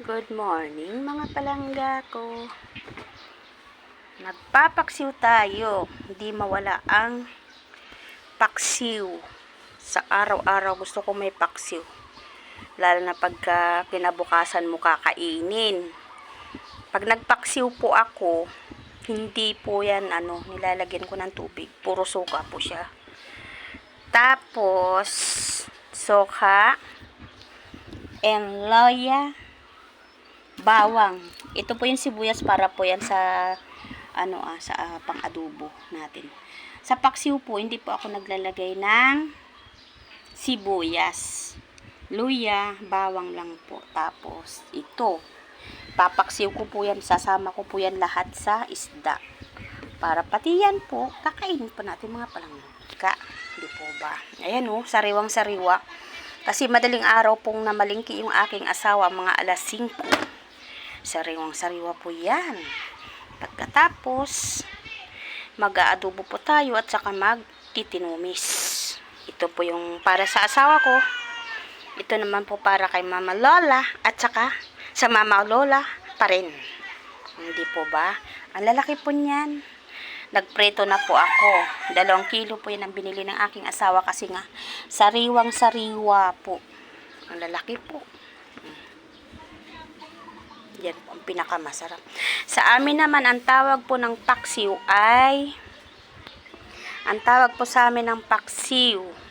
Good morning mga palangga ko. Nagpapaksiw tayo. Hindi mawala ang paksiw. Sa araw-araw gusto ko may paksiw. Lalo na pagka kinabukasan mo kakainin. Pag nagpaksiw po ako, hindi po yan nilalagyan ko ng tubig. Puro suka po siya. Tapos, soka and loya, bawang. Ito po yung sibuyas para po yan sa pang-adobo natin. Sa paksiw po, hindi po ako naglalagay ng sibuyas. Luya, bawang lang po. Tapos, ito. Papaksiw ko po yan. Sasama ko po yan lahat sa isda. Para pati yan po, kakainin po natin mga palangga. Hindi po ba? Ayan o, sariwang-sariwa. Kasi madaling araw pong namalingki yung aking asawa, mga alas 5. Sariwang-sariwa po yan. Pagkatapos, mag-aadobo po tayo at saka magtitinumis. Ito po yung para sa asawa ko. Ito naman po para kay Mama Lola at saka sa Mama Lola pa rin. Hindi po ba? Ang lalaki po niyan. Nagpreto na po ako. 2 kilo po yan ang binili ng aking asawa kasi nga sariwang-sariwa po. Ang lalaki po. Yan po ang pinakamasarap. Sa amin naman, ang tawag po ng paksiw ay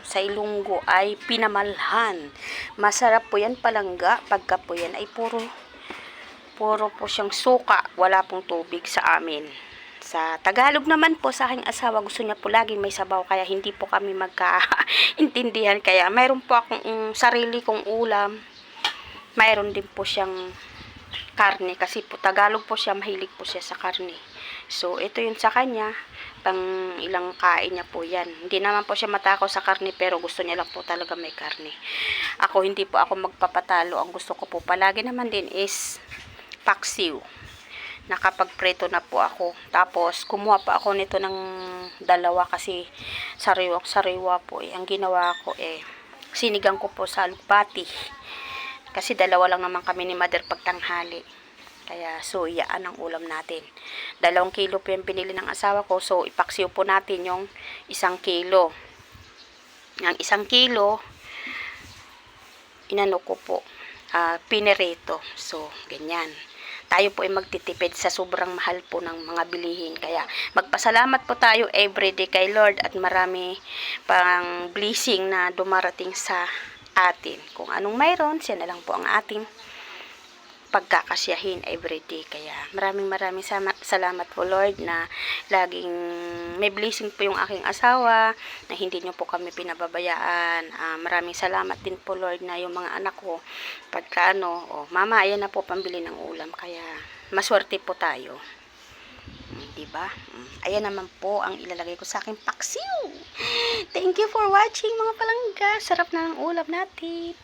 sa Ilonggo ay pinamalhan. Masarap po yan palangga. Pagka po yan ay puro po siyang suka. Wala pong tubig sa amin. Sa Tagalog naman po, sa aking asawa, gusto niya po laging may sabaw. Kaya hindi po kami magkaintindihan. Kaya mayroon po akong sarili kong ulam. Mayroon din po siyang karne. Kasi po Tagalog po siya, mahilig po siya sa karne. So, ito yun sa kanya. Pang ilang kain niya po yan. Hindi naman po siya matakaw sa karne, pero gusto niya lang po talaga may karne. Ako, hindi po ako magpapatalo. Ang gusto ko po palagi naman din is paksiw. Nakapagpreto na po ako. Tapos, kumuha pa ako nito ng 2 kasi sariwa po. Ang ginawa ko sinigang ko po sa alugbati. Kasi 2 lang naman kami ni Mother pagtanghali. Kaya, so, iyaan ang ulam natin. 2 kilo po yung binili ng asawa ko. So, ipaksiw po natin yung 1 kilo. Ang 1 kilo, inano ko po, pinereto. So, ganyan. Tayo po ay magtitipid sa sobrang mahal po ng mga bilihin. Kaya, magpasalamat po tayo everyday kay Lord at marami pang blessing na dumarating sa atin. Kung anong mayroon, siya na lang po ang ating pagkakasyahin everyday. Kaya maraming salamat po Lord na laging may blessing po yung aking asawa, na hindi nyo po kami pinababayaan. Maraming salamat din po Lord na yung mga anak ko pagka mama, ayan na po pambili ng ulam. Kaya maswerte po tayo. Diba? Ayan naman po ang ilalagay ko sa aking paksiw. Thank you for watching mga palangga. Sarap na ng ulam natin.